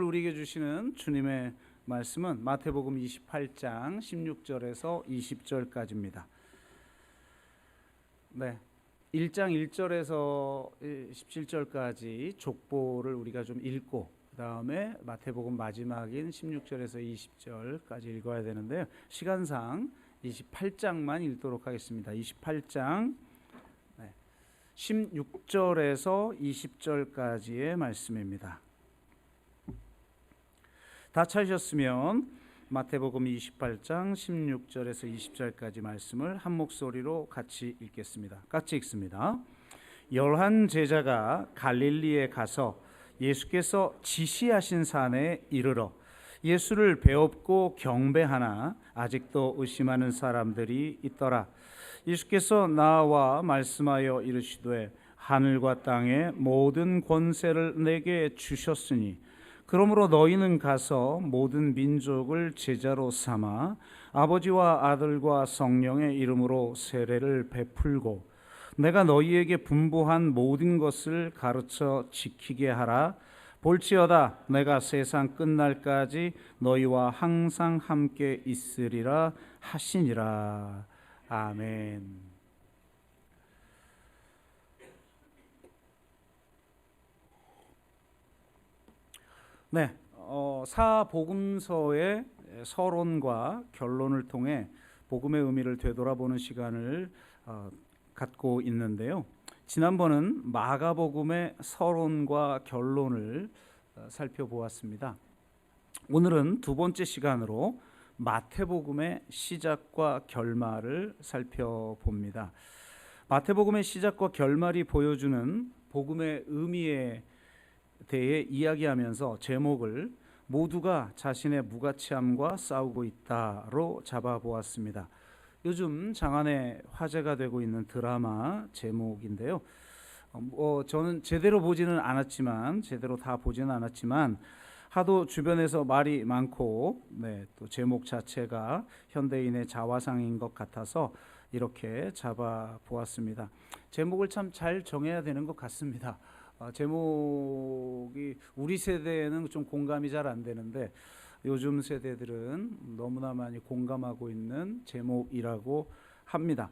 우리에게 주시는 주님의 말씀은 마태복음 28장 16절에서 20절까지입니다. 네, 1장 1절에서 17절까지 족보를 우리가 좀 읽고 그 다음에 마태복음 마지막인 16절에서 20절까지 읽어야 되는데요. 시간상 28장만 읽도록 하겠습니다. 28장 16절에서 20절까지의 말씀입니다. 다 찾으셨으면 마태복음 28장 16절에서 20절까지 말씀을 한 목소리로 같이 읽겠습니다. 같이 읽습니다. 열한 제자가 갈릴리에 가서 예수께서 지시하신 산에 이르러 예수를 배웁고 경배하나 아직도 의심하는 사람들이 있더라. 예수께서 나와 말씀하여 이르시되 하늘과 땅의 모든 권세를 내게 주셨으니 그러므로 너희는 가서 모든 민족을 제자로 삼아 아버지와 아들과 성령의 이름으로 세례를 베풀고 내가 너희에게 분부한 모든 것을 가르쳐 지키게 하라. 볼지어다 내가 세상 끝날까지 너희와 항상 함께 있으리라 하시니라. 아멘. 네, 사복음서의 서론과 결론을 통해 복음의 의미를 되돌아보는 시간을 갖고 있는데요. 지난번은 마가복음의 서론과 결론을 살펴보았습니다. 오늘은 두 번째 시간으로 마태복음의 시작과 결말을 살펴봅니다. 마태복음의 시작과 결말이 보여주는 복음의 의미에 대해 이야기하면서 제목을 모두가 자신의 무가치함과 싸우고 있다로 잡아보았습니다. 요즘 장안에 화제가 되고 있는 드라마 제목인데요. 저는 제대로 보지는 않았지만 제대로 다 보지는 않았지만 하도 주변에서 말이 많고 또 제목 자체가 현대인의 자화상인 것 같아서 이렇게 잡아보았습니다. 제목을 참 잘 정해야 되는 것 같습니다. 제목이 우리 세대에는 좀 공감이 잘 안 되는데 요즘 세대들은 너무나 많이 공감하고 있는 제목이라고 합니다.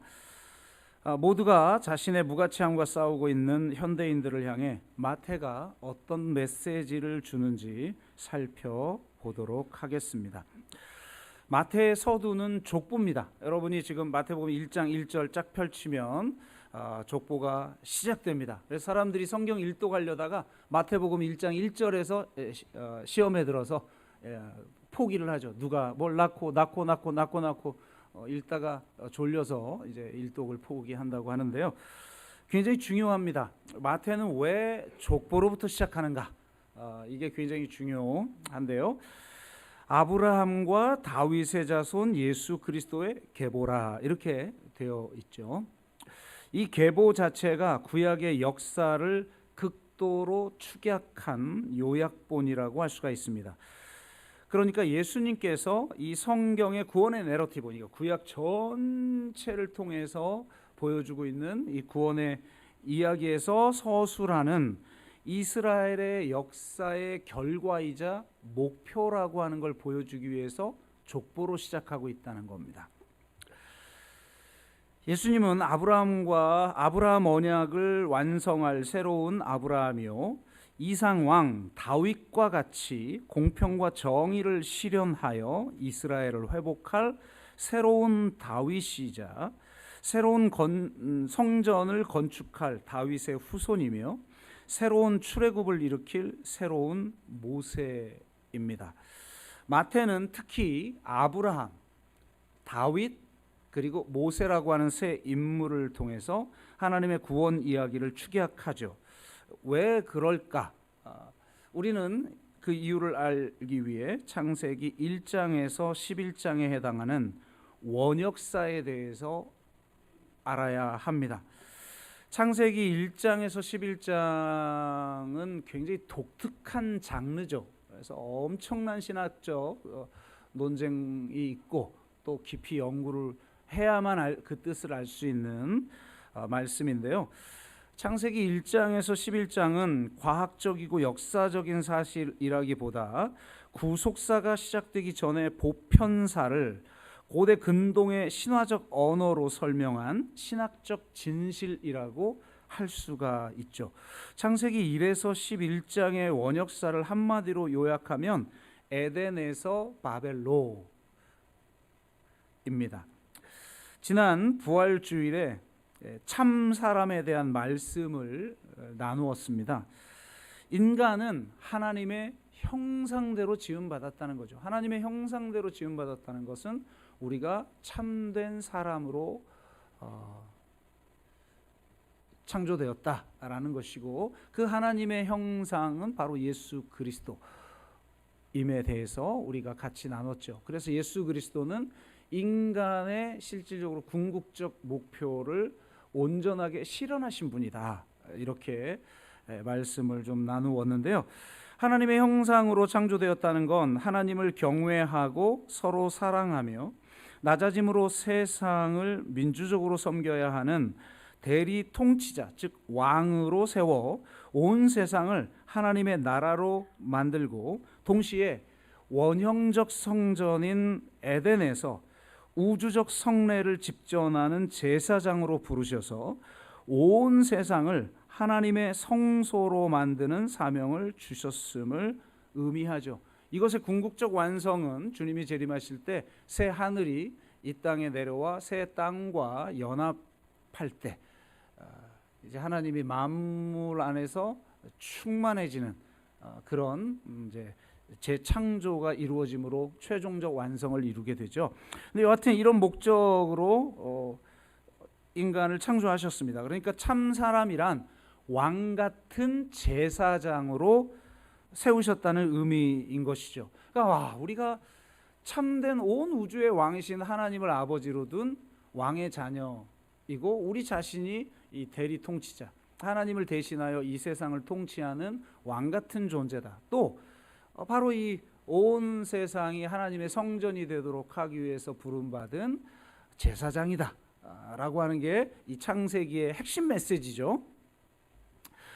모두가 자신의 무가치함과 싸우고 있는 현대인들을 향해 마태가 어떤 메시지를 주는지 살펴보도록 하겠습니다. 마태의 서두는 족보입니다. 여러분이 지금 마태복음 1장 1절 쫙 펼치면 족보가 시작됩니다. 그래서 사람들이 성경 읽독하려다가 마태복음 1장 1절에서 시험에 들어서 포기를 하죠. 누가 뭘 낳고 읽다가 졸려서 이제 일독을 포기한다고 하는데요. 굉장히 중요합니다. 마태는 왜 족보로부터 시작하는가? 이게 굉장히 중요한데요. 아브라함과 다윗의 자손 예수 그리스도의 계보라 이렇게 되어 있죠. 이 계보 자체가 구약의 역사를 극도로 축약한 요약본이라고 할 수가 있습니다. 그러니까 예수님께서 이 성경의 구원의 내러티브, 구약 전체를 통해서 보여주고 있는 이 구원의 이야기에서 서술하는 이스라엘의 역사의 결과이자 목표라고 하는 걸 보여주기 위해서 족보로 시작하고 있다는 겁니다. 예수님은 아브라함 언약을 완성할 새로운 아브라함이요 이상 왕 다윗과 같이 공평과 정의를 실현하여 이스라엘을 회복할 새로운 다윗이자 새로운 성전을 건축할 다윗의 후손이며 새로운 출애굽을 일으킬 새로운 모세입니다. 마태는 특히 아브라함, 다윗 그리고 모세라고 하는 세 인물을 통해서 하나님의 구원 이야기를 축약하죠. 왜 그럴까? 우리는 그 이유를 알기 위해 창세기 1장에서 11장에 해당하는 원역사에 대해서 알아야 합니다. 창세기 1장에서 11장은 굉장히 독특한 장르죠. 그래서 엄청난 신학적 논쟁이 있고 또 깊이 연구를 해야만 그 뜻을 알 수 있는 말씀인데요. 창세기 1장에서 11장은 과학적이고 역사적인 사실이라기보다 구속사가 시작되기 전에 보편사를 고대 근동의 신화적 언어로 설명한 신학적 진실이라고 할 수가 있죠. 창세기 1에서 11장의 원역사를 한마디로 요약하면 에덴에서 바벨로입니다. 지난 부활주일에 참 사람에 대한 말씀을 나누었습니다. 인간은 하나님의 형상대로 지음받았다는 거죠. 하나님의 형상대로 지음받았다는 것은 우리가 참된 사람으로 창조되었다라는 것이고, 그 하나님의 형상은 바로 예수 그리스도임에 대해서 우리가 같이 나눴죠. 그래서 예수 그리스도는 인간의 실질적으로 궁극적 목표를 온전하게 실현하신 분이다, 이렇게 말씀을 좀 나누었는데요. 하나님의 형상으로 창조되었다는 건 하나님을 경외하고 서로 사랑하며 낮아짐으로 세상을 민주적으로 섬겨야 하는 대리 통치자, 즉 왕으로 세워 온 세상을 하나님의 나라로 만들고, 동시에 원형적 성전인 에덴에서 우주적 성례를 집전하는 제사장으로 부르셔서 온 세상을 하나님의 성소로 만드는 사명을 주셨음을 의미하죠. 이것의 궁극적 완성은 주님이 재림하실 때 새 하늘이 이 땅에 내려와 새 땅과 연합할 때, 이제 하나님이 만물 안에서 충만해지는 그런 이제 재창조가 이루어짐으로 최종적 완성을 이루게 되죠. 근데 여하튼 이런 목적으로 인간을 창조하셨습니다. 그러니까 참 사람이란 왕 같은 제사장으로 세우셨다는 의미인 것이죠. 그러니까 우리가 참된 온 우주의 왕이신 하나님을 아버지로 둔 왕의 자녀이고, 우리 자신이 이 대리 통치자, 하나님을 대신하여 이 세상을 통치하는 왕 같은 존재다. 또 바로 이 온 세상이 하나님의 성전이 되도록 하기 위해서 부름받은 제사장이다 라고 하는 게 이 창세기의 핵심 메시지죠.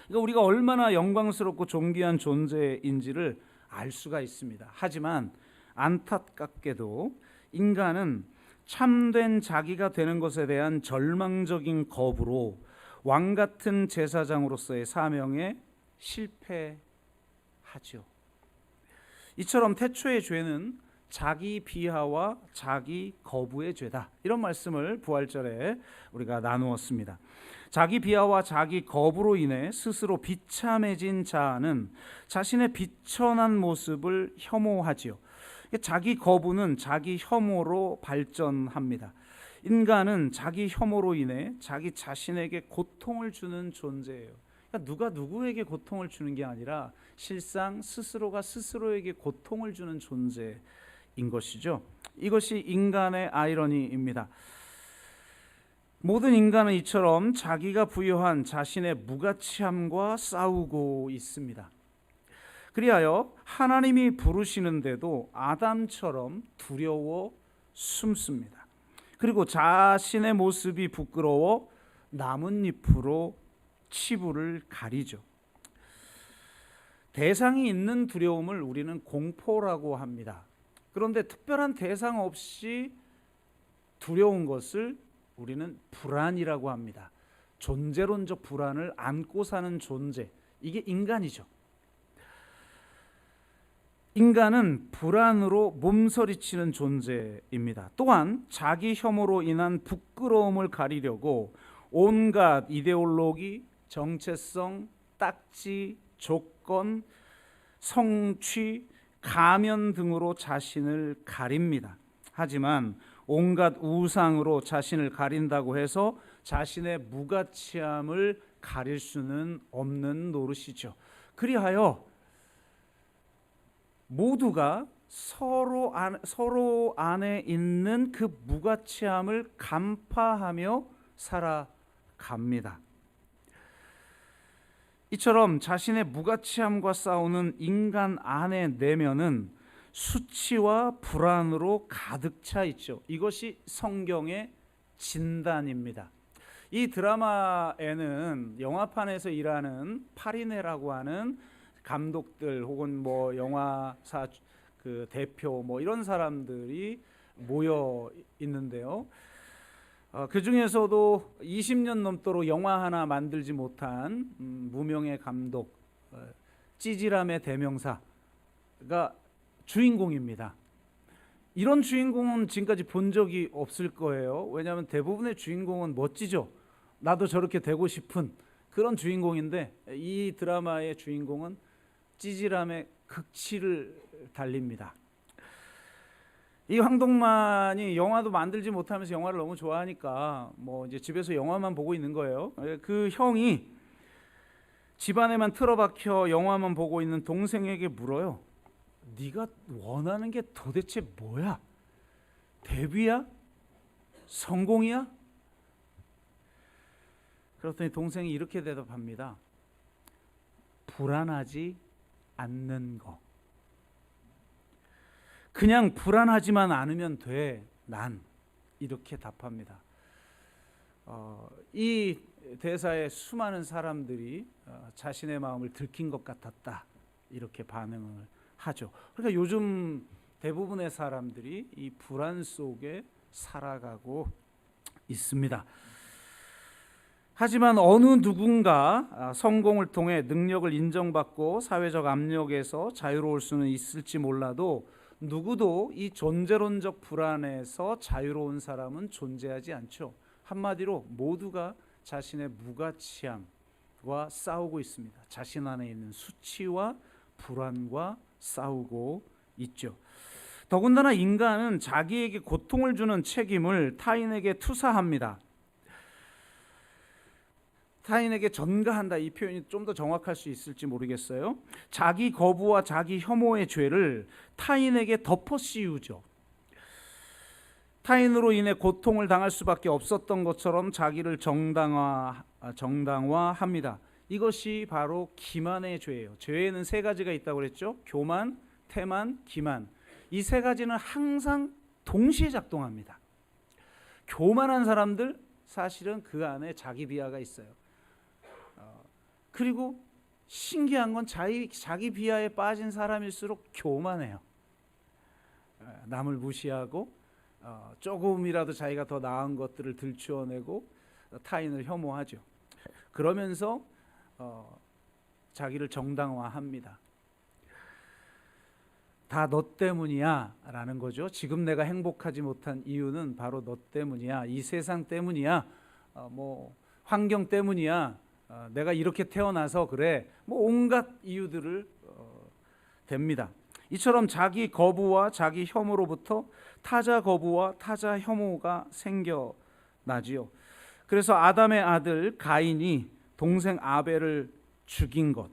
그러니까 우리가 얼마나 영광스럽고 존귀한 존재인지를 알 수가 있습니다. 하지만 안타깝게도 인간은 참된 자기가 되는 것에 대한 절망적인 거부로 왕 같은 제사장으로서의 사명에 실패하죠. 이처럼 태초의 죄는 자기 비하와 자기 거부의 죄다, 이런 말씀을 부활절에 우리가 나누었습니다. 자기 비하와 자기 거부로 인해 스스로 비참해진 자는 자신의 비천한 모습을 혐오하지요. 자기 거부는 자기 혐오로 발전합니다. 인간은 자기 혐오로 인해 자기 자신에게 고통을 주는 존재예요. 그러니까 누가 누구에게 고통을 주는 게 아니라 실상 스스로가 스스로에게 고통을 주는 존재인 것이죠. 이것이 인간의 아이러니입니다. 모든 인간은 이처럼 자기가 부여한 자신의 무가치함과 싸우고 있습니다. 그리하여 하나님이 부르시는데도 아담처럼 두려워 숨습니다. 그리고 자신의 모습이 부끄러워 나뭇잎으로 치부를 가리죠. 대상이 있는 두려움을 우리는 공포라고 합니다. 그런데 특별한 대상 없이 두려운 것을 우리는 불안이라고 합니다. 존재론적 불안을 안고 사는 존재, 이게 인간이죠. 인간은 불안으로 몸서리치는 존재입니다. 또한 자기 혐오로 인한 부끄러움을 가리려고 온갖 이데올로기, 정체성, 딱지, 조건, 성취, 가면 등으로 자신을 가립니다. 하지만 온갖 우상으로 자신을 가린다고 해서 자신의 무가치함을 가릴 수는 없는 노릇이죠. 그리하여 모두가 서로 안에 있는 그 무가치함을 간파하며 살아갑니다. 이처럼 자신의 무가치함과 싸우는 인간 안의 내면은 수치와 불안으로 가득 차 있죠. 이것이 성경의 진단입니다. 이 드라마에는 영화판에서 일하는 파리네라고 하는 감독들 혹은 뭐 영화사 그 대표 뭐 이런 사람들이 모여 있는데요. 그 중에서도 20년 넘도록 영화 하나 만들지 못한 무명의 감독 찌질함의 대명사가 주인공입니다. 이런 주인공은 지금까지 본 적이 없을 거예요. 왜냐하면 대부분의 주인공은 멋지죠. 나도 저렇게 되고 싶은 그런 주인공인데 이 드라마의 주인공은 찌질함의 극치를 달립니다. 이 황동만이 영화도 만들지 못하면서 영화를 너무 좋아하니까 뭐 이제 집에서 영화만 보고 있는 거예요. 그 형이 집안에만 틀어박혀 영화만 보고 있는 동생에게 물어요. 네가 원하는 게 도대체 뭐야? 데뷔야? 성공이야? 그랬더니 동생이 이렇게 대답합니다. 불안하지 않는 거. 그냥 불안하지만 않으면 돼. 난 이렇게 답합니다. 이 대사에 수많은 사람들이 자신의 마음을 들킨 것 같았다. 이렇게 반응을 하죠. 그러니까 요즘 대부분의 사람들이 이 불안 속에 살아가고 있습니다. 하지만 어느 누군가 성공을 통해 능력을 인정받고 사회적 압력에서 자유로울 수는 있을지 몰라도 누구도 이 존재론적 불안에서 자유로운 사람은 존재하지 않죠. 한마디로 모두가 자신의 무가치함과 싸우고 있습니다. 자신 안에 있는 수치와 불안과 싸우고 있죠. 더군다나 인간은 자기에게 고통을 주는 책임을 타인에게 투사합니다. 타인에게 전가한다, 이 표현이 좀 더 정확할 수 있을지 모르겠어요. 자기 거부와 자기 혐오의 죄를 타인에게 덮어 씌우죠. 타인으로 인해 고통을 당할 수밖에 없었던 것처럼 자기를 정당화합니다. 이것이 바로 기만의 죄예요. 죄에는 세 가지가 있다고 그랬죠. 교만, 태만, 기만. 이 세 가지는 항상 동시에 작동합니다. 교만한 사람들 사실은 그 안에 자기 비하가 있어요. 그리고 신기한 건 자기 비하에 빠진 사람일수록 교만해요. 남을 무시하고 조금이라도 자기가 더 나은 것들을 들추어내고 타인을 혐오하죠. 그러면서 자기를 정당화합니다. 다 너 때문이야 라는 거죠. 지금 내가 행복하지 못한 이유는 바로 너 때문이야. 이 세상 때문이야. 뭐 환경 때문이야. 내가 이렇게 태어나서 그래. 뭐 온갖 이유들을 댑니다. 이처럼 자기 거부와 자기 혐오로부터 타자 거부와 타자 혐오가 생겨나지요. 그래서 아담의 아들 가인이 동생 아벨을 죽인 것,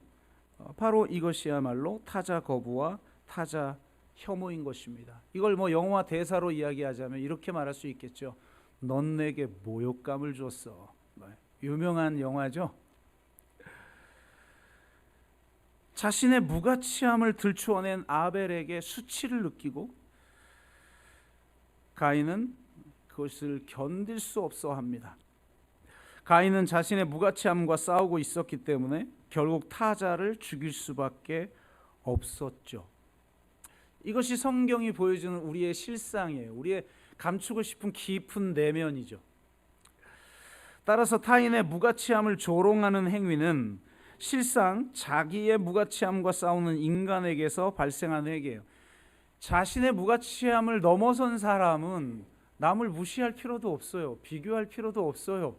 바로 이것이야말로 타자 거부와 타자 혐오인 것입니다. 이걸 뭐 영화 대사로 이야기하자면 이렇게 말할 수 있겠죠. 넌 내게 모욕감을 줬어. 유명한 영화죠. 자신의 무가치함을 들추어낸 아벨에게 수치를 느끼고 가인은 그것을 견딜 수 없어 합니다. 가인은 자신의 무가치함과 싸우고 있었기 때문에 결국 타자를 죽일 수밖에 없었죠. 이것이 성경이 보여주는 우리의 실상이에요. 우리의 감추고 싶은 깊은 내면이죠. 따라서 타인의 무가치함을 조롱하는 행위는 실상 자기의 무가치함과 싸우는 인간에게서 발생하는 행위예요. 자신의 무가치함을 넘어선 사람은 남을 무시할 필요도 없어요. 비교할 필요도 없어요.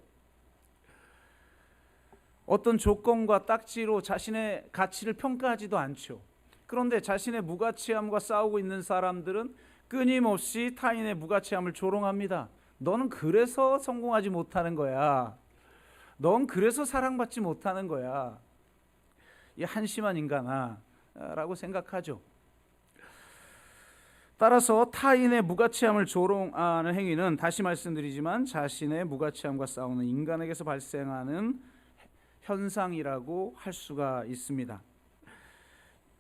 어떤 조건과 딱지로 자신의 가치를 평가하지도 않죠. 그런데 자신의 무가치함과 싸우고 있는 사람들은 끊임없이 타인의 무가치함을 조롱합니다. 너는 그래서 성공하지 못하는 거야. 넌 그래서 사랑받지 못하는 거야. 이 한심한 인간아 라고 생각하죠. 따라서 타인의 무가치함을 조롱하는 행위는 다시 말씀드리지만 자신의 무가치함과 싸우는 인간에게서 발생하는 현상이라고 할 수가 있습니다.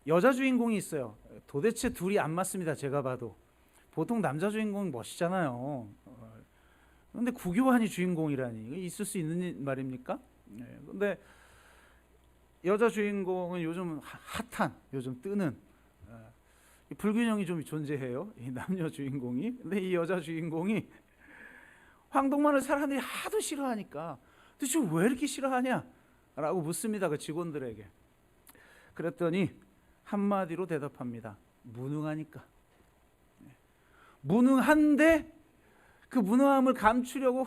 여자 주인공이 있어요. 도대체 둘이 안 맞습니다. 제가 봐도. 보통 남자 주인공이 멋있잖아요. 그런데 구교환이 주인공이라니 이게 있을 수 있는 말입니까? 그런데 여자 주인공은 요즘 핫한, 요즘 뜨는 불균형이 좀 존재해요. 이 남녀 주인공이. 근데 이 여자 주인공이 황동만을 사람들이 하도 싫어하니까 도대체 왜 이렇게 싫어하냐? 라고 묻습니다. 그 직원들에게. 그랬더니 한마디로 대답합니다. 무능하니까. 무능한데 그 무능함을 감추려고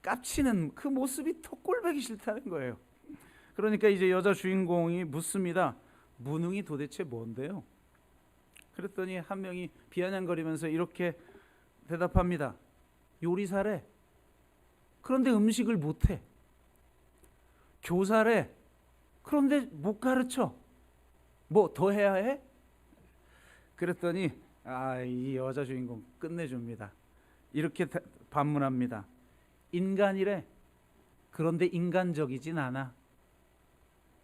깝치는 그 모습이 더 꼴보기 싫다는 거예요. 그러니까 이제 여자 주인공이 묻습니다. 무능이 도대체 뭔데요? 그랬더니 한 명이 비아냥거리면서 이렇게 대답합니다. 요리사래. 그런데 음식을 못해. 교사래. 그런데 못 가르쳐. 뭐 더 해야 해? 그랬더니 이 여자 주인공 끝내줍니다. 이렇게 반문합니다. 인간이래. 그런데 인간적이진 않아.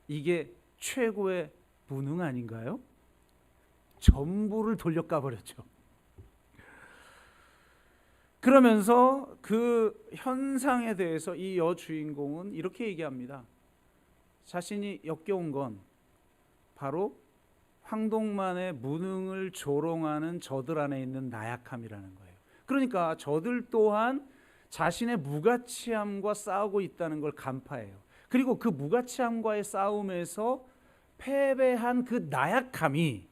이게 최고의 무능 아닌가요? 전부를 돌려까 버렸죠. 그러면서 그 현상에 대해서 이 여주인공은 이렇게 얘기합니다. 자신이 역겨운 건 바로 황동만의 무능을 조롱하는 저들 안에 있는 나약함이라는 거예요. 그러니까 저들 또한 자신의 무가치함과 싸우고 있다는 걸 간파해요. 그리고 그 무가치함과의 싸움에서 패배한 그 나약함이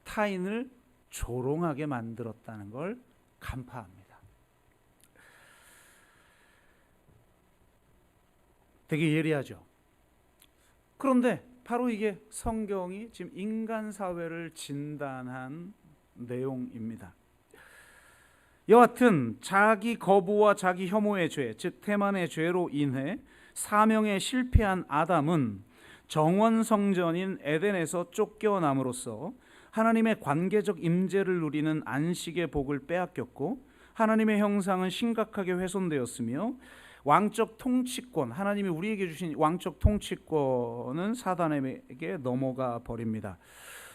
타인을 조롱하게 만들었다는 걸 간파합니다. 되게 예리하죠. 그런데 바로 이게 성경이 지금 인간 사회를 진단한 내용입니다. 여하튼 자기 거부와 자기 혐오의 죄, 즉 태만의 죄로 인해 사명에 실패한 아담은 정원 성전인 에덴에서 쫓겨남으로써 하나님의 관계적 임재를 누리는 안식의 복을 빼앗겼고 하나님의 형상은 심각하게 훼손되었으며 왕적 통치권, 하나님이 우리에게 주신 왕적 통치권은 사단에게 넘어가 버립니다.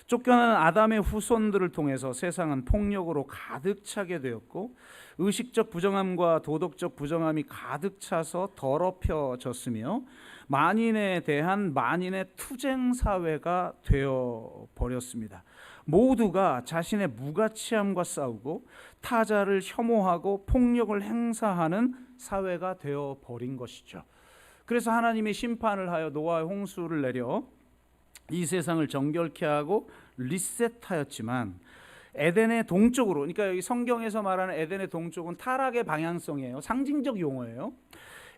쫓겨난 아담의 후손들을 통해서 세상은 폭력으로 가득 차게 되었고 의식적 부정함과 도덕적 부정함이 가득 차서 더럽혀졌으며 만인에 대한 만인의 투쟁 사회가 되어 버렸습니다. 모두가 자신의 무가치함과 싸우고 타자를 혐오하고 폭력을 행사하는 사회가 되어 버린 것이죠. 그래서 하나님이 심판을 하여 노아의 홍수를 내려 이 세상을 정결케 하고 리셋하였지만 에덴의 동쪽으로, 그러니까 여기 성경에서 말하는 에덴의 동쪽은 타락의 방향성이에요. 상징적 용어예요.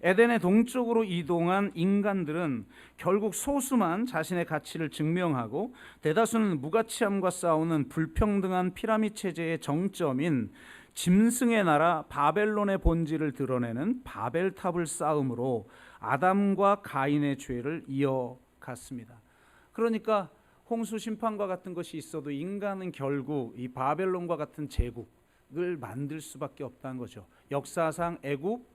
에덴의 동쪽으로 이동한 인간들은 결국 소수만 자신의 가치를 증명하고 대다수는 무가치함과 싸우는 불평등한 피라미드 체제의 정점인 짐승의 나라 바벨론의 본질을 드러내는 바벨탑을 쌓음으로 아담과 가인의 죄를 이어갔습니다. 그러니까 홍수 심판과 같은 것이 있어도 인간은 결국 이 바벨론과 같은 제국을 만들 수밖에 없다는 거죠. 역사상 애굽,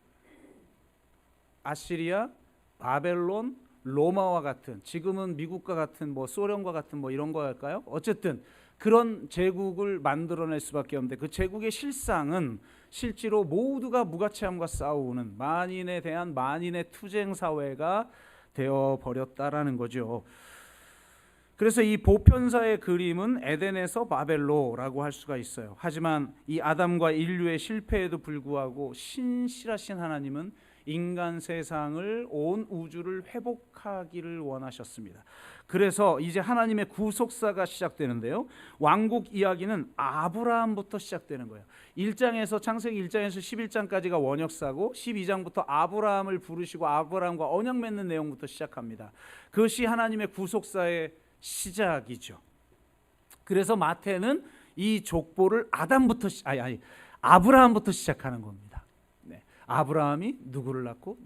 아시리아, 바벨론, 로마와 같은, 지금은 미국과 같은 소련과 같은 이런 거 할까요? 어쨌든 그런 제국을 만들어낼 수밖에 없는데 그 제국의 실상은 실제로 모두가 무가치함과 싸우는 만인에 대한 만인의 투쟁 사회가 되어 버렸다라는 거죠. 그래서 이 보편사의 그림은 에덴에서 바벨로라고 할 수가 있어요. 하지만 이 아담과 인류의 실패에도 불구하고 신실하신 하나님은 인간 세상을 온 우주를 회복하기를 원하셨습니다. 그래서 이제 하나님의 구속사가 시작되는데요. 왕국 이야기는 아브라함부터 시작되는 거예요. 1장에서 창세기 1장에서 11장까지가 원역사고 12장부터 아브라함을 부르시고 아브라함과 언약 맺는 내용부터 시작합니다. 그것이 하나님의 구속사의 시작이죠. 그래서 마태는 이 족보를 아브라함부터 시작하는 겁니다. 네. 아브라함이 누구를 낳고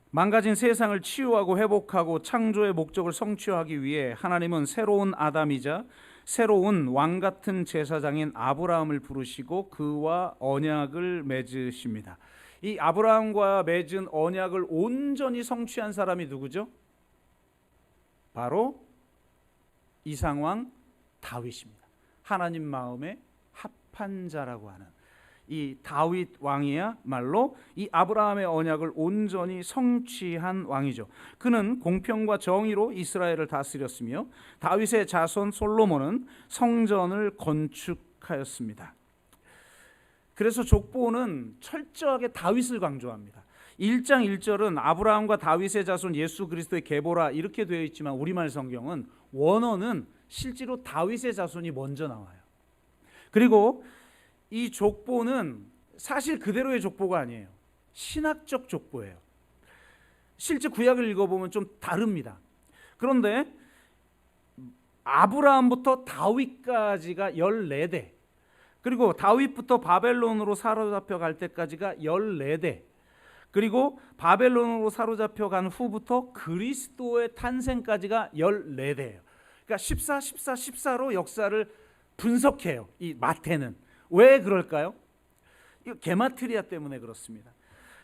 망가진 세상을 치유하고 회복하고 창조의 목적을 성취하기 위해 하나님은 새로운 아담이자 새로운 왕 같은 제사장인 아브라함을 부르시고 그와 언약을 맺으십니다. 이 아브라함과 맺은 언약을 온전히 성취한 사람이 누구죠? 바로 이상왕 다윗입니다. 하나님 마음에 합한 자라고 하는 이 다윗 왕이야말로 이 아브라함의 언약을 온전히 성취한 왕이죠. 그는 공평과 정의로 이스라엘을 다스렸으며 다윗의 자손 솔로몬은 성전을 건축하였습니다. 그래서 족보는 철저하게 다윗을 강조합니다. 1장 1절은 아브라함과 다윗의 자손 예수 그리스도의 계보라 이렇게 되어 있지만 우리말 성경은 원어는 실제로 다윗의 자손이 먼저 나와요. 그리고 이 족보는 사실 그대로의 족보가 아니에요. 신학적 족보예요. 실제 구약을 읽어보면 좀 다릅니다. 그런데 아브라함부터 다윗까지가 14대, 그리고 다윗부터 바벨론으로 사로잡혀 갈 때까지가 14대, 그리고 바벨론으로 사로잡혀 간 후부터 그리스도의 탄생까지가 14대예요. 그러니까 14, 14, 14로 역사를 분석해요. 이 마태는. 왜 그럴까요? 이거 게마트리아 때문에 그렇습니다.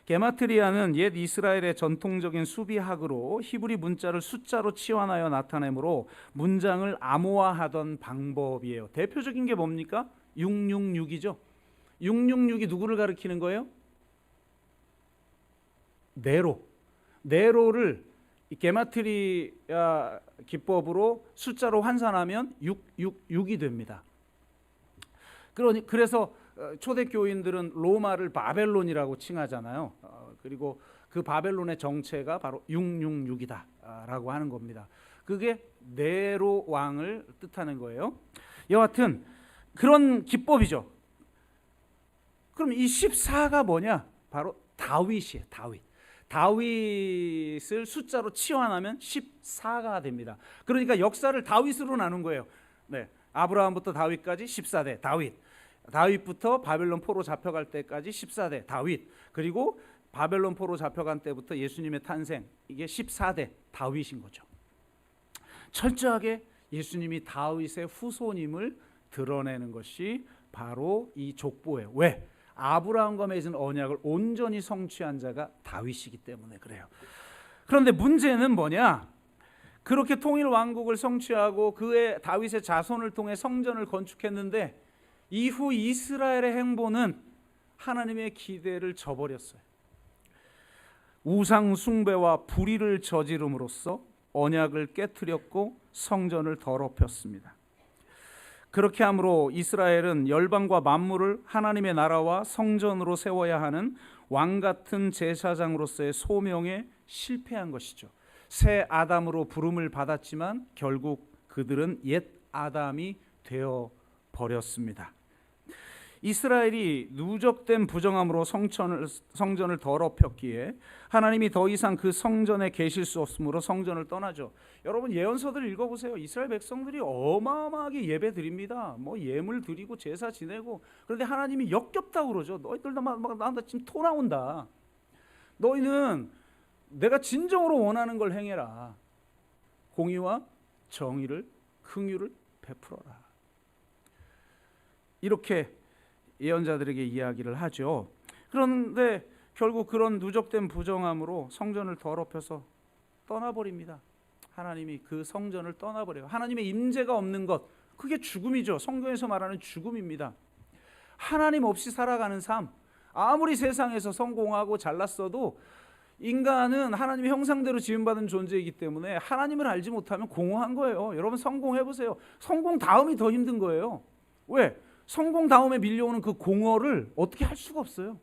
게마트리아는 옛 이스라엘의 전통적인 수비학으로 히브리 문자를 숫자로 치환하여 나타내므로 문장을 암호화하던 방법이에요. 대표적인 게 뭡니까? 666이죠. 666이 누구를 가리키는 거예요? 네로를 게마트리아 기법으로 숫자로 환산하면 666이 됩니다. 그래서 초대교인들은 로마를 바벨론이라고 칭하잖아요. 그리고 그 바벨론의 정체가 바로 666이다라고 하는 겁니다. 그게 네로 왕을 뜻하는 거예요. 여하튼 그런 기법이죠. 그럼 이 14가 뭐냐? 바로 다윗이에요. 다윗을 숫자로 치환하면 14가 됩니다. 그러니까 역사를 다윗으로 나눈 거예요. 네, 아브라함부터 다윗까지 14대 다윗부터 바벨론 포로 잡혀갈 때까지 14대 다윗, 그리고 바벨론 포로 잡혀간 때부터 예수님의 탄생, 이게 14대 다윗인 거죠. 철저하게 예수님이 다윗의 후손임을 드러내는 것이 바로 이 족보예요. 왜? 아브라함과 맺은 언약을 온전히 성취한 자가 다윗이기 때문에 그래요. 그런데 문제는 뭐냐? 그렇게 통일 왕국을 성취하고 그의 다윗의 자손을 통해 성전을 건축했는데 이후 이스라엘의 행보는 하나님의 기대를 저버렸어요. 우상 숭배와 불의를 저지름으로써 언약을 깨트렸고 성전을 더럽혔습니다. 그렇게 함으로 이스라엘은 열방과 만물을 하나님의 나라와 성전으로 세워야 하는 왕 같은 제사장으로서의 소명에 실패한 것이죠. 새 아담으로 부름을 받았지만 결국 그들은 옛 아담이 되어 버렸습니다. 이스라엘이 누적된 부정함으로 성전을 더럽혔기에 하나님이 더 이상 그 성전에 계실 수 없으므로 성전을 떠나죠. 여러분 예언서들 읽어보세요. 이스라엘 백성들이 어마어마하게 예배 드립니다. 뭐 예물 드리고 제사 지내고. 그런데 하나님이 역겹다고 그러죠. 너희들 나 지금 토 나온다. 너희는 내가 진정으로 원하는 걸 행해라. 공의와 정의를, 긍휼을 베풀어라. 이렇게 예언자들에게 이야기를 하죠. 그런데 결국 그런 누적된 부정함으로 성전을 더럽혀서 떠나버립니다. 하나님이 그 성전을 떠나버려요. 하나님의 임재가 없는 것, 그게 죽음이죠. 성경에서 말하는 죽음입니다. 하나님 없이 살아가는 삶, 아무리 세상에서 성공하고 잘났어도 인간은 하나님의 형상대로 지음받은 존재이기 때문에 하나님을 알지 못하면 공허한 거예요. 여러분 성공해보세요. 성공 다음이 더 힘든 거예요. 왜? 성공 다음에 밀려오는 그 공허를 어떻게 할 수가 없어요.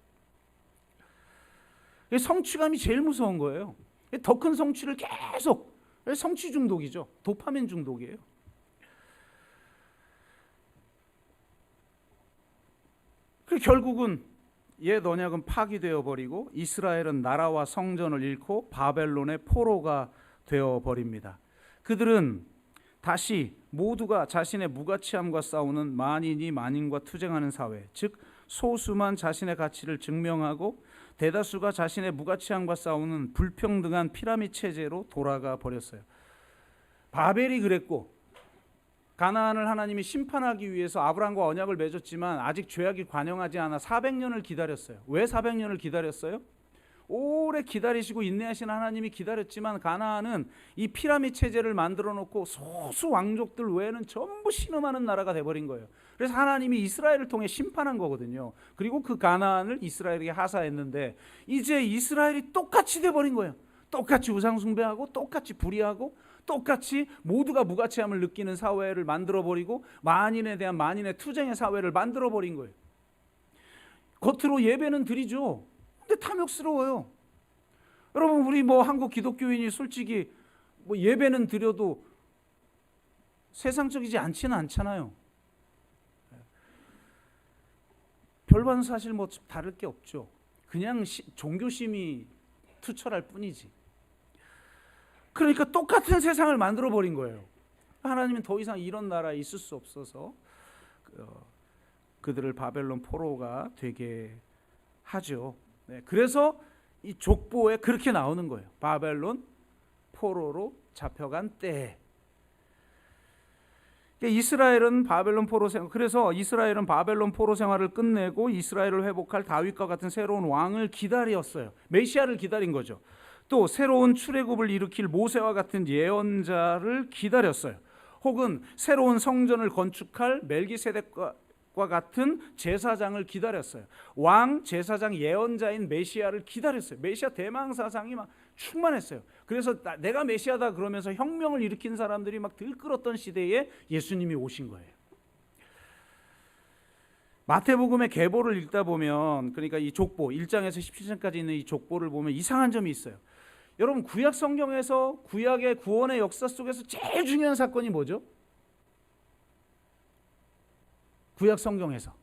성취감이 제일 무서운 거예요. 더 큰 성취를 계속, 성취 중독이죠. 도파민 중독이에요. 결국은 옛 언약은 파기되어 버리고 이스라엘은 나라와 성전을 잃고 바벨론의 포로가 되어 버립니다. 그들은 다시 모두가 자신의 무가치함과 싸우는 만인이 만인과 투쟁하는 사회, 즉 소수만 자신의 가치를 증명하고 대다수가 자신의 무가치함과 싸우는 불평등한 피라미드 체제로 돌아가 버렸어요. 바벨이 그랬고, 가나안을 하나님이 심판하기 위해서 아브라함과 언약을 맺었지만 아직 죄악이 관영하지 않아 400년을 기다렸어요. 왜 400년을 기다렸어요? 오래 기다리시고 인내하신 하나님이 기다렸지만 가나안은 이 피라미드 체제를 만들어 놓고 소수 왕족들 외에는 전부 신음하는 나라가 돼버린 거예요. 그래서 하나님이 이스라엘을 통해 심판한 거거든요. 그리고 그 가나안을 이스라엘에게 하사했는데 이제 이스라엘이 똑같이 돼버린 거예요. 똑같이 우상 숭배하고 똑같이 불의하고 똑같이 모두가 무가치함을 느끼는 사회를 만들어버리고 만인에 대한 만인의 투쟁의 사회를 만들어버린 거예요. 겉으로 예배는 드리죠. 근데 탐욕스러워요. 여러분, 우리 한국 기독교인이 솔직히 예배는 드려도 세상적이지 않지는 않잖아요. 별반 사실 다를 게 없죠. 그냥 종교심이 투철할 뿐이지. 그러니까 똑같은 세상을 만들어 버린 거예요. 하나님은 더 이상 이런 나라에 있을 수 없어서 그들을 바벨론 포로가 되게 하죠. 네, 그래서 이 족보에 그렇게 나오는 거예요. 바벨론 포로로 잡혀간 때. 이스라엘은 바벨론 포로 생활, 그래서 이스라엘은 바벨론 포로 생활을 끝내고 이스라엘을 회복할 다윗과 같은 새로운 왕을 기다렸어요. 메시아를 기다린 거죠. 또 새로운 출애굽을 일으킬 모세와 같은 예언자를 기다렸어요. 혹은 새로운 성전을 건축할 멜기세덱과 같은 제사장을 기다렸어요. 왕, 제사장, 예언자인 메시아를 기다렸어요. 메시아 대망사상이 막 충만했어요. 그래서 내가 메시아다 그러면서 혁명을 일으킨 사람들이 막 들끓었던 시대에 예수님이 오신 거예요. 마태복음의 계보를 읽다 보면, 그러니까 이 족보 1장에서 17장까지 있는 이 족보를 보면 이상한 점이 있어요. 여러분, 구약 성경에서 구약의 구원의 역사 속에서 제일 중요한 사건이 뭐죠? 구약 성경에서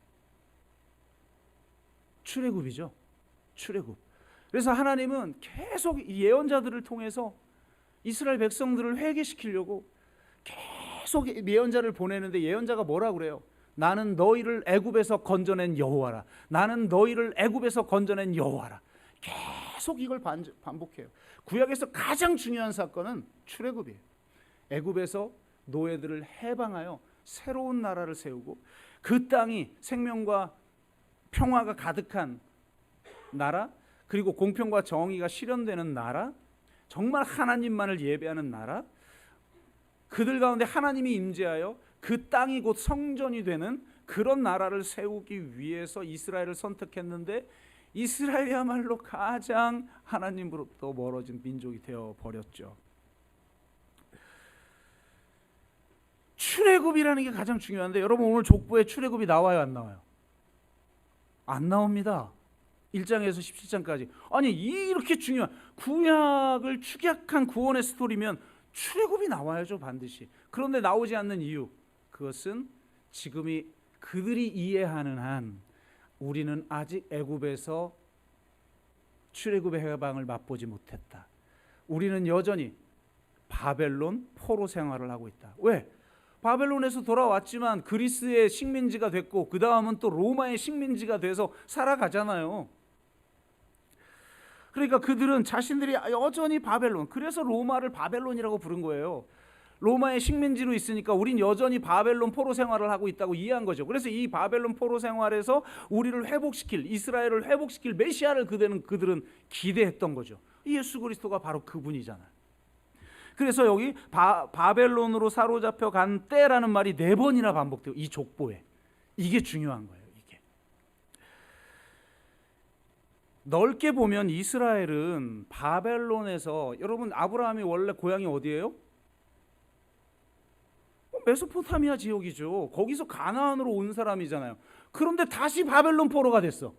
출애굽이죠. 출애굽. 그래서 하나님은 계속 예언자들을 통해서 이스라엘 백성들을 회개시키려고 계속 예언자를 보내는데 예언자가 뭐라 그래요? 나는 너희를 애굽에서 건져낸 여호와라. 나는 너희를 애굽에서 건져낸 여호와라. 계속 이걸 반복해요. 구약에서 가장 중요한 사건은 출애굽이에요. 애굽에서 노예들을 해방하여 새로운 나라를 세우고 그 땅이 생명과 평화가 가득한 나라, 그리고 공평과 정의가 실현되는 나라, 정말 하나님만을 예배하는 나라, 그들 가운데 하나님이 임재하여 그 땅이 곧 성전이 되는 그런 나라를 세우기 위해서 이스라엘을 선택했는데 이스라엘이야말로 가장 하나님으로부터 멀어진 민족이 되어버렸죠. 출애굽이라는 게 가장 중요한데 여러분, 오늘 족보에 출애굽이 나와요, 안 나와요? 안 나옵니다. 1장에서 17장까지. 아니, 이렇게 중요한 구약을 축약한 구원의 스토리면 출애굽이 나와야죠, 반드시. 그런데 나오지 않는 이유, 그것은 지금이 그들이 이해하는 한 우리는 아직 애굽에서 출애굽의 해방을 맛보지 못했다. 우리는 여전히 바벨론 포로 생활을 하고 있다. 왜? 바벨론에서 돌아왔지만 그리스의 식민지가 됐고 그 다음은 또 로마의 식민지가 돼서 살아가잖아요. 그러니까 그들은 자신들이 여전히 바벨론, 그래서 로마를 바벨론이라고 부른 거예요. 로마의 식민지로 있으니까 우린 여전히 바벨론 포로 생활을 하고 있다고 이해한 거죠. 그래서 이 바벨론 포로 생활에서 우리를 회복시킬, 이스라엘을 회복시킬 메시아를 그들은 기대했던 거죠. 예수 그리스도가 바로 그분이잖아요. 그래서 여기 바벨론으로 사로잡혀 간 때라는 말이 4번이나 반복돼요. 이 족보에. 이게 중요한 거예요. 이게. 넓게 보면 이스라엘은 바벨론에서, 여러분 아브라함이 원래 고향이 어디예요? 메소포타미아 지역이죠. 거기서 가나안으로 온 사람이잖아요. 그런데 다시 바벨론 포로가 됐어.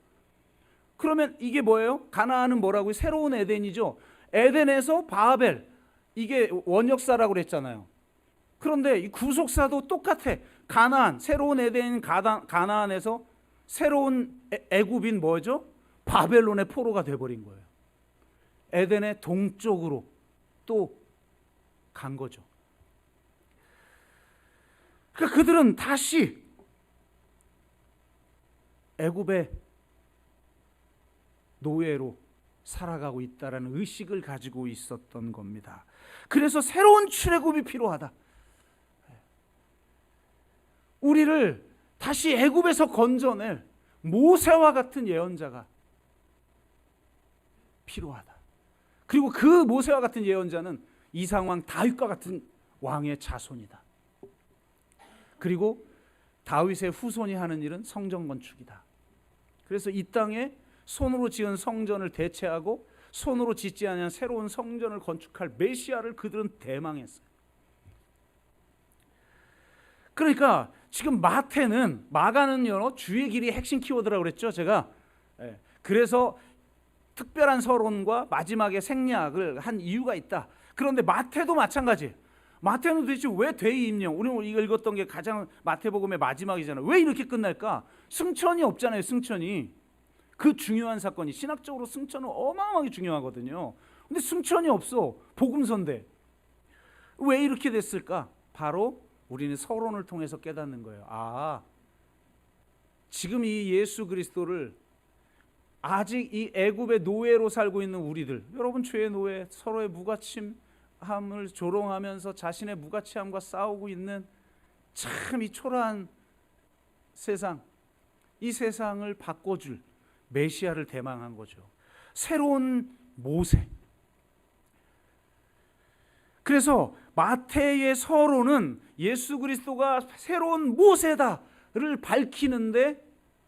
그러면 이게 뭐예요? 가나안은 뭐라고요? 새로운 에덴이죠. 에덴에서 바벨, 이게 원역사라고 그랬잖아요. 그런데 이 구속사도 똑같아. 가나안, 새로운 에덴인 가나안에서 새로운 애굽인 뭐죠? 바벨론의 포로가 돼버린 거예요. 에덴의 동쪽으로 또 간 거죠. 그러니까 그들은 다시 애굽의 노예로 살아가고 있다라는 의식을 가지고 있었던 겁니다. 그래서 새로운 출애굽이 필요하다. 우리를 다시 애굽에서 건져낼 모세와 같은 예언자가 필요하다. 그리고 그 모세와 같은 예언자는 이상왕 다윗과 같은 왕의 자손이다. 그리고 다윗의 후손이 하는 일은 성전 건축이다. 그래서 이 땅에 손으로 지은 성전을 대체하고 손으로 짓지 않은 새로운 성전을 건축할 메시아를 그들은 대망했어요. 그러니까 지금 마가는요 주의 길이 핵심 키워드라고 그랬죠 제가. 그래서 특별한 서론과 마지막에 생략을 한 이유가 있다. 그런데 마태도 마찬가지. 마태는 도대체 왜 대입령? 우리 이거 읽었던 게 가장 마태복음의 마지막이잖아요. 왜 이렇게 끝날까? 승천이 없잖아요. 승천이. 그 중요한 사건이 신학적으로 승천은 어마어마하게 중요하거든요. 근데 승천이 없어. 복음서인데. 왜 이렇게 됐을까? 바로 우리는 서론을 통해서 깨닫는 거예요. 지금 이 예수 그리스도를 아직 이 애굽의 노예로 살고 있는 우리들, 여러분 죄의 노예, 서로의 무가침함을 조롱하면서 자신의 무가치함과 싸우고 있는 참 이 초라한 세상, 이 세상을 바꿔줄 메시아를 대망한 거죠. 새로운 모세. 그래서 마태의 서론은 예수 그리스도가 새로운 모세다를 밝히는데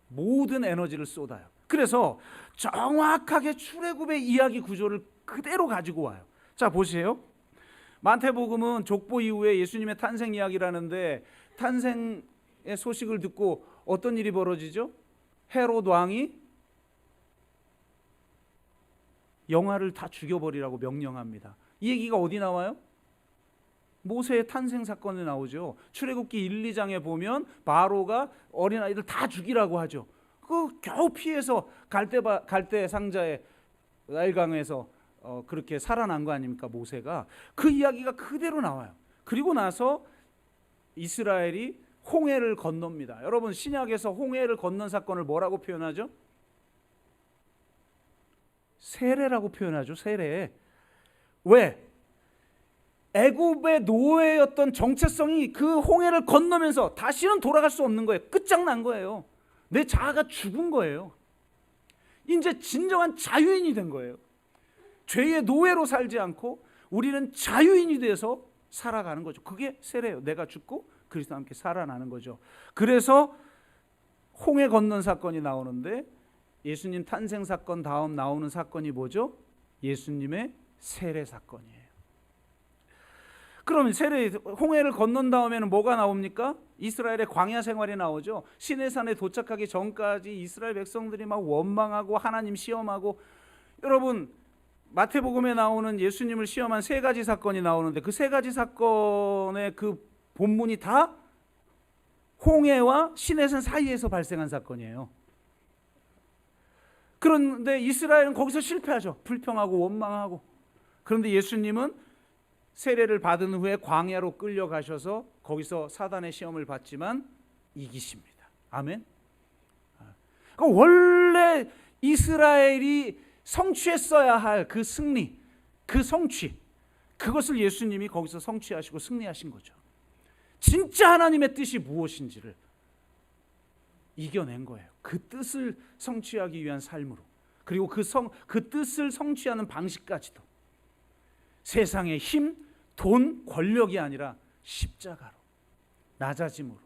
모든 에너지를 쏟아요. 그래서 정확하게 출애굽의 이야기 구조를 그대로 가지고 와요. 자 보세요. 마태복음은 족보 이후에 예수님의 탄생 이야기라는데 탄생의 소식을 듣고 어떤 일이 벌어지죠? 헤롯 왕이 영아를 다 죽여버리라고 명령합니다. 이 얘기가 어디 나와요? 모세의 탄생 사건에 나오죠. 출애굽기 1, 2장에 보면 바로가 어린아이들 다 죽이라고 하죠. 그 겨우 피해서 갈대 상자의 나일강에서 그렇게 살아난 거 아닙니까? 모세가. 그 이야기가 그대로 나와요. 그리고 나서 이스라엘이 홍해를 건넙니다. 여러분 신약에서 홍해를 건넌 사건을 뭐라고 표현하죠? 세례라고 표현하죠. 세례. 왜? 애굽의 노예였던 정체성이 그 홍해를 건너면서 다시는 돌아갈 수 없는 거예요. 끝장난 거예요. 내 자아가 죽은 거예요. 이제 진정한 자유인이 된 거예요. 죄의 노예로 살지 않고 우리는 자유인이 돼서 살아가는 거죠. 그게 세례예요. 내가 죽고 그리스도와 함께 살아나는 거죠. 그래서 홍해 건넌 사건이 나오는데 예수님 탄생 사건 다음 나오는 사건이 뭐죠? 예수님의 세례 사건이에요. 그럼 홍해를 건넌 다음에는 뭐가 나옵니까? 이스라엘의 광야 생활이 나오죠. 시내산에 도착하기 전까지 이스라엘 백성들이 막 원망하고 하나님 시험하고, 여러분 마태복음에 나오는 예수님을 시험한 세 가지 사건이 나오는데 그 세 가지 사건의 그 본문이 다 홍해와 시내산 사이에서 발생한 사건이에요. 그런데 이스라엘은 거기서 실패하죠. 불평하고 원망하고. 그런데 예수님은 세례를 받은 후에 광야로 끌려가셔서 거기서 사단의 시험을 받지만 이기십니다. 아멘. 그러니까 원래 이스라엘이 성취했어야 할 그 승리, 그 성취, 그것을 예수님이 거기서 성취하시고 승리하신 거죠. 진짜 하나님의 뜻이 무엇인지를 이겨낸 거예요. 그 뜻을 성취하기 위한 삶으로. 그리고 그 뜻을 성취하는 방식까지도 세상의 힘, 돈, 권력이 아니라 십자가로, 낮아짐으로,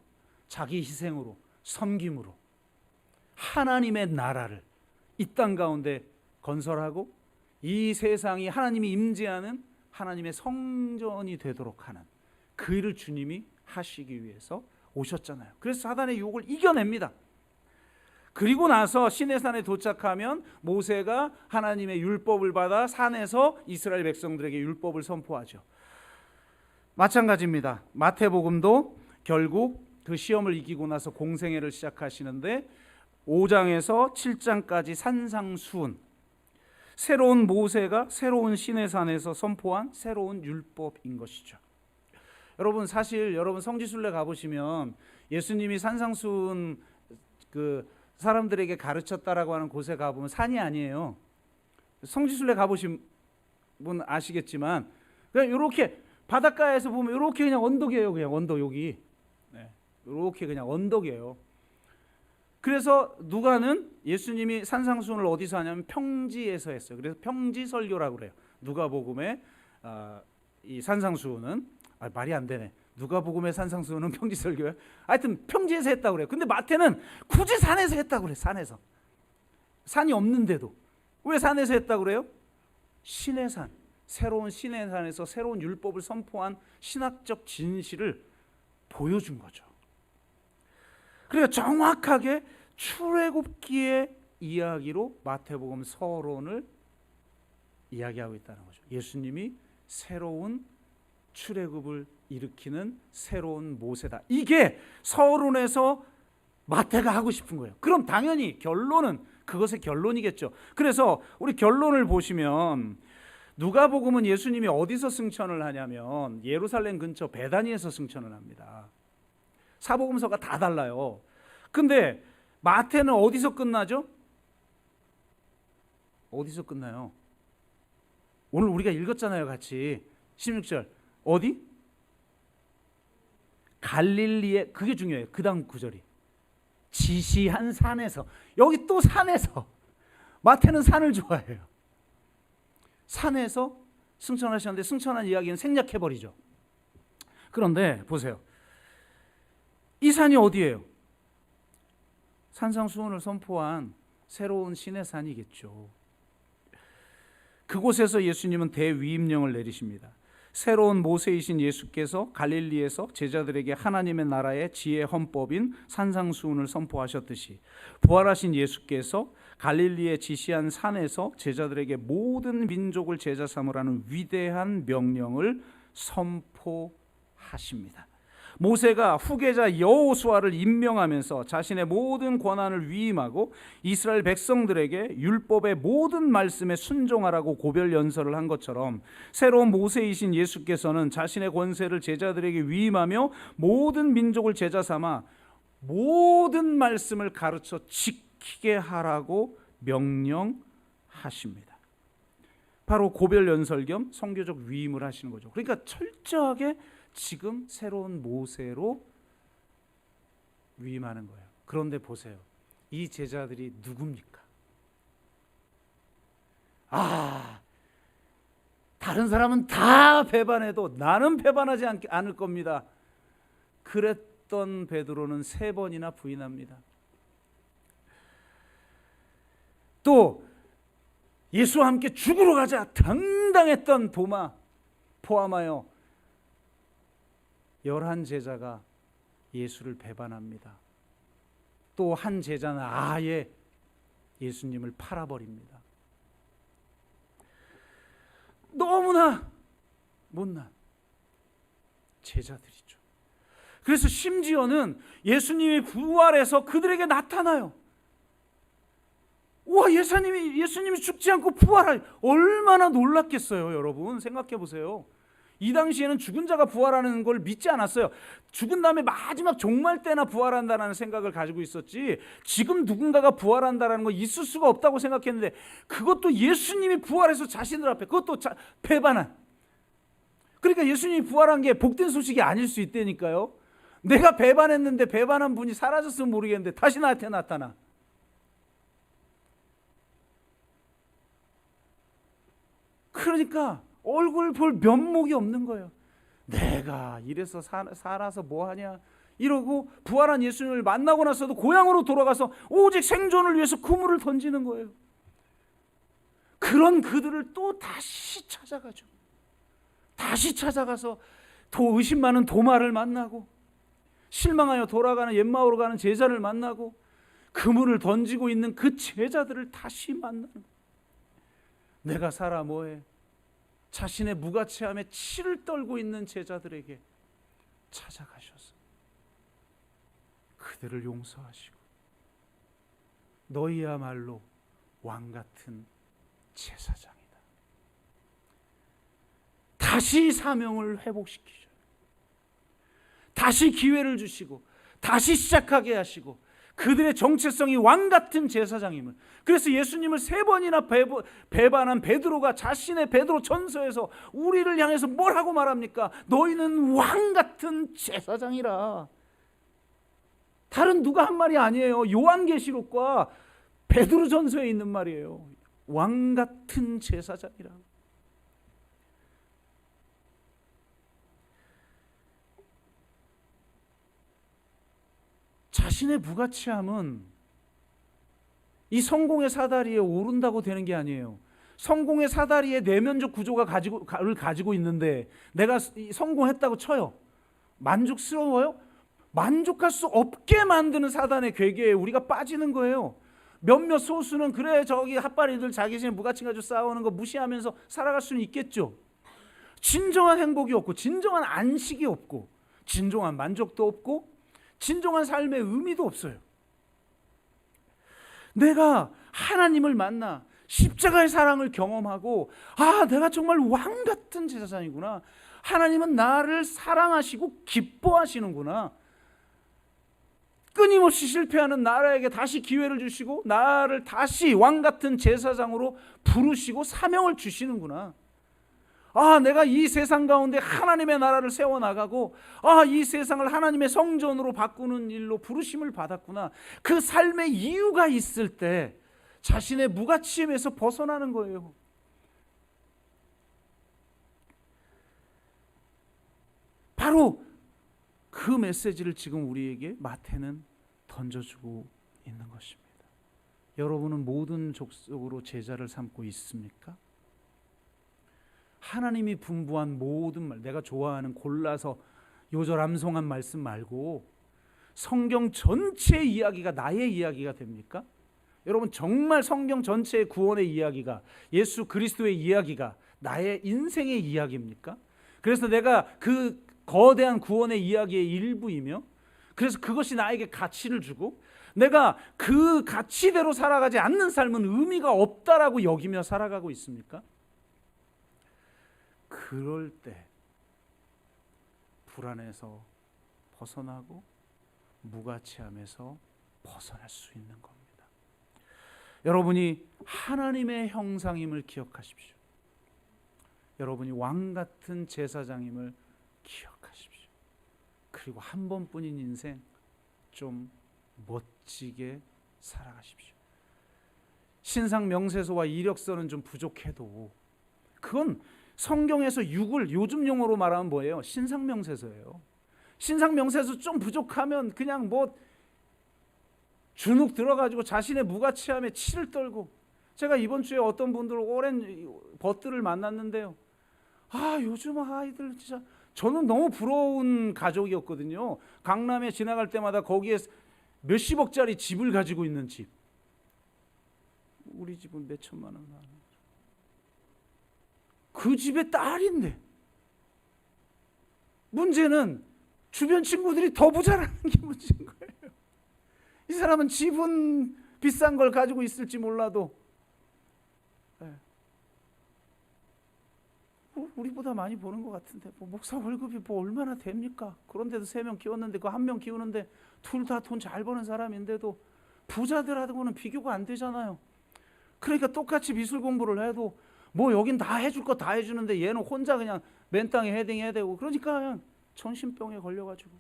자기 희생으로, 섬김으로 하나님의 나라를 이 땅 가운데 건설하고 이 세상이 하나님이 임재하는 하나님의 성전이 되도록 하는 그 일을 주님이 하시기 위해서 오셨잖아요. 그래서 사단의 유혹을 이겨냅니다. 그리고 나서 시내산에 도착하면 모세가 하나님의 율법을 받아 산에서 이스라엘 백성들에게 율법을 선포하죠. 마찬가지입니다. 마태복음도 결국 그 시험을 이기고 나서 공생애를 시작하시는데 5장에서 7장까지 산상수훈, 새로운 모세가 새로운 시내산에서 선포한 새로운 율법인 것이죠. 여러분 사실 여러분 성지순례 가보시면 예수님이 산상수훈 그 사람들에게 가르쳤다라고 하는 곳에 가보면 산이 아니에요. 성지순례 가보신 분 아시겠지만 그냥 이렇게 바닷가에서 보면 이렇게 그냥 언덕이에요. 그냥 언덕 여기. 네. 이렇게 그냥 언덕이에요. 그래서 누가는 예수님이 산상수훈을 어디서 하냐면 평지에서 했어요. 그래서 평지 설교라고 그래요. 누가복음의 이 산상수훈은 말이 안 되네. 누가복음의 산상수훈은 평지 설교예요. 하여튼 평지에서 했다고 그래요. 근데 마태는 굳이 산에서 했다고 그래요. 산에서. 산이 없는데도. 왜 산에서 했다고 그래요? 신의 산. 새로운 신의 산에서 새로운 율법을 선포한 신학적 진실을 보여준 거죠. 그러니까 정확하게 출애굽기의 이야기로 마태복음 서론을 이야기하고 있다는 거죠. 예수님이 새로운 출애굽을 일으키는 새로운 모세다. 이게 서론에서 마태가 하고 싶은 거예요. 그럼 당연히 결론은 그것의 결론이겠죠. 그래서 우리 결론을 보시면 누가복음은 예수님이 어디서 승천을 하냐면 예루살렘 근처 베다니에서 승천을 합니다. 사복음서가 다 달라요. 근데 마태는 어디서 끝나죠? 어디서 끝나요? 오늘 우리가 읽었잖아요, 같이. 16절. 어디? 갈릴리에, 그게 중요해요. 그 다음 구절이. 지시한 산에서. 여기 또 산에서. 마태는 산을 좋아해요. 산에서 승천하셨는데 승천한 이야기는 생략해버리죠. 그런데 보세요. 이 산이 어디예요? 산상수훈을 선포한 새로운 신의 산이겠죠. 그곳에서 예수님은 대위임령을 내리십니다. 새로운 모세이신 예수께서 갈릴리에서 제자들에게 하나님의 나라의 지혜 헌법인 산상수훈을 선포하셨듯이 부활하신 예수께서 갈릴리에 지시한 산에서 제자들에게 모든 민족을 제자 삼으라는 위대한 명령을 선포하십니다. 모세가 후계자 여호수아를 임명하면서 자신의 모든 권한을 위임하고 이스라엘 백성들에게 율법의 모든 말씀에 순종하라고 고별 연설을 한 것처럼 새로운 모세이신 예수께서는 자신의 권세를 제자들에게 위임하며 모든 민족을 제자 삼아 모든 말씀을 가르쳐 지키게 하라고 명령하십니다. 바로 고별 연설 겸 선교적 위임을 하시는 거죠. 그러니까 철저하게 지금 새로운 모세로 위임하는 거예요. 그런데 보세요. 이 제자들이 누굽니까? 다른 사람은 다 배반해도 나는 배반하지 않을 겁니다. 그랬던 베드로는 3번이나 부인합니다. 또 예수와 함께 죽으러 가자 당당했던 도마 포함하여 11제자가 예수를 배반합니다. 또 한 제자는 아예 예수님을 팔아버립니다. 너무나 못난 제자들이죠. 그래서 심지어는 예수님이 부활해서 그들에게 나타나요. 와, 예수님이 죽지 않고 부활할, 얼마나 놀랐겠어요, 여러분. 생각해 보세요. 이 당시에는 죽은 자가 부활하는 걸 믿지 않았어요. 죽은 다음에 마지막 종말 때나 부활한다는 생각을 가지고 있었지, 지금 누군가가 부활한다는 거 있을 수가 없다고 생각했는데, 그것도 예수님이 부활해서 자신들 앞에, 그것도 배반한. 그러니까 예수님이 부활한 게 복된 소식이 아닐 수 있다니까요. 내가 배반했는데 배반한 분이 사라졌으면 모르겠는데 다시 나한테 나타나. 그러니까 얼굴 볼 면목이 없는 거예요. 내가 이래서 살아서 뭐하냐 이러고 부활한 예수님을 만나고 나서도 고향으로 돌아가서 오직 생존을 위해서 그물을 던지는 거예요. 그런 그들을 또 다시 찾아가죠. 다시 찾아가서 의심 많은 도마를 만나고 실망하여 돌아가는 엠마오로 가는 제자를 만나고 그물을 던지고 있는 그 제자들을 다시 만나는 거예요. 내가 살아 뭐해? 자신의 무가치함에 치를 떨고 있는 제자들에게 찾아가셔서 그들을 용서하시고 너희야말로 왕같은 제사장이다. 다시 사명을 회복시키셔요. 다시 기회를 주시고 다시 시작하게 하시고 그들의 정체성이 왕같은 제사장임을. 그래서 예수님을 3번이나 배반한 베드로가 자신의 베드로 전서에서 우리를 향해서 뭘 하고 말합니까? 너희는 왕같은 제사장이라. 다른 누가 한 말이 아니에요. 요한계시록과 베드로전서에 있는 말이에요. 왕 같은 제사장이라. 자신의 무가치함은 이 성공의 사다리에 오른다고 되는 게 아니에요. 성공의 사다리에 내면적 구조가 가지고 있는데 내가 성공했다고 쳐요. 만족스러워요? 만족할 수 없게 만드는 사단의 괴계에 우리가 빠지는 거예요. 몇몇 소수는 그래 저기 핫바리들 자기 자신 무가치 가지고 싸우는 거 무시하면서 살아갈 수는 있겠죠. 진정한 행복이 없고 진정한 안식이 없고 진정한 만족도 없고 진정한 삶의 의미도 없어요. 내가 하나님을 만나 십자가의 사랑을 경험하고 내가 정말 왕 같은 제사장이구나. 하나님은 나를 사랑하시고 기뻐하시는구나. 끊임없이 실패하는 나라에게 다시 기회를 주시고 나를 다시 왕 같은 제사장으로 부르시고 사명을 주시는구나. 내가 이 세상 가운데 하나님의 나라를 세워나가고 이 세상을 하나님의 성전으로 바꾸는 일로 부르심을 받았구나. 그 삶의 이유가 있을 때 자신의 무가치함에서 벗어나는 거예요. 바로 그 메시지를 지금 우리에게 마태는 던져주고 있는 것입니다. 여러분은 모든 족속으로 제자를 삼고 있습니까? 하나님이 분부한 모든 말, 내가 좋아하는 골라서 요절암송한 말씀 말고 성경 전체의 이야기가 나의 이야기가 됩니까? 여러분 정말 성경 전체의 구원의 이야기가 예수 그리스도의 이야기가 나의 인생의 이야기입니까? 그래서 내가 그 거대한 구원의 이야기의 일부이며 그래서 그것이 나에게 가치를 주고 내가 그 가치대로 살아가지 않는 삶은 의미가 없다라고 여기며 살아가고 있습니까? 그럴 때 불안에서 벗어나고 무가치함에서 벗어날 수 있는 겁니다. 여러분이 하나님의 형상임을 기억하십시오. 여러분이 왕 같은 제사장임을 기억하십시오. 그리고 한 번뿐인 인생 좀 멋지게 살아가십시오. 신상 명세서와 이력서는 좀 부족해도 그건 성경에서 6을 요즘 용어로 말하면 뭐예요? 신상 명세서예요. 신상 명세서 좀 부족하면 그냥 뭐 주눅 들어가지고 자신의 무가치함에 치를 떨고 제가 이번 주에 어떤 분들 오랜 벗들을 만났는데요. 요즘 아이들 진짜 저는 너무 부러운 가족이었거든요. 강남에 지나갈 때마다 거기에 몇십억짜리 집을 가지고 있는 집. 우리 집은 몇 천만 원 나와요. 그 집의 딸인데 문제는 주변 친구들이 더 부자라는 게 문제인 거예요. 이 사람은 집은 비싼 걸 가지고 있을지 몰라도 우리보다 많이 버는 것 같은데 목사 월급이 얼마나 됩니까? 그런데도 3명 키웠는데 그 1명 키우는데 둘 다 돈 잘 버는 사람인데도 부자들하고는 비교가 안 되잖아요. 그러니까 똑같이 미술 공부를 해도 여긴 다 해줄 거 다 해주는데 얘는 혼자 그냥 맨땅에 헤딩해야 되고 그러니까 그냥 정신병에 걸려가지고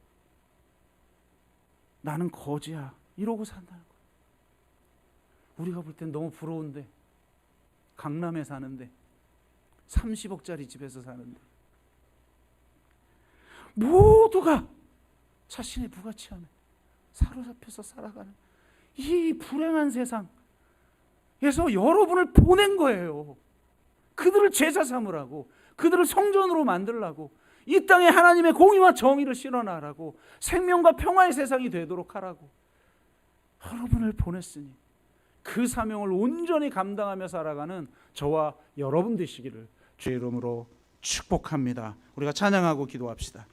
나는 거지야 이러고 산다는 거예요. 우리가 볼 땐 너무 부러운데 강남에 사는데 30억짜리 집에서 사는데 모두가 자신의 무가치함에 사로잡혀서 살아가는 이 불행한 세상에서 여러분을 보낸 거예요. 그들을 제사 삼으라고, 그들을 성전으로 만들라고, 이 땅에 하나님의 공의와 정의를 실어나라고, 생명과 평화의 세상이 되도록 하라고 여러분을 보냈으니 그 사명을 온전히 감당하며 살아가는 저와 여러분 되시기를 주의 이름으로 축복합니다. 우리가 찬양하고 기도합시다.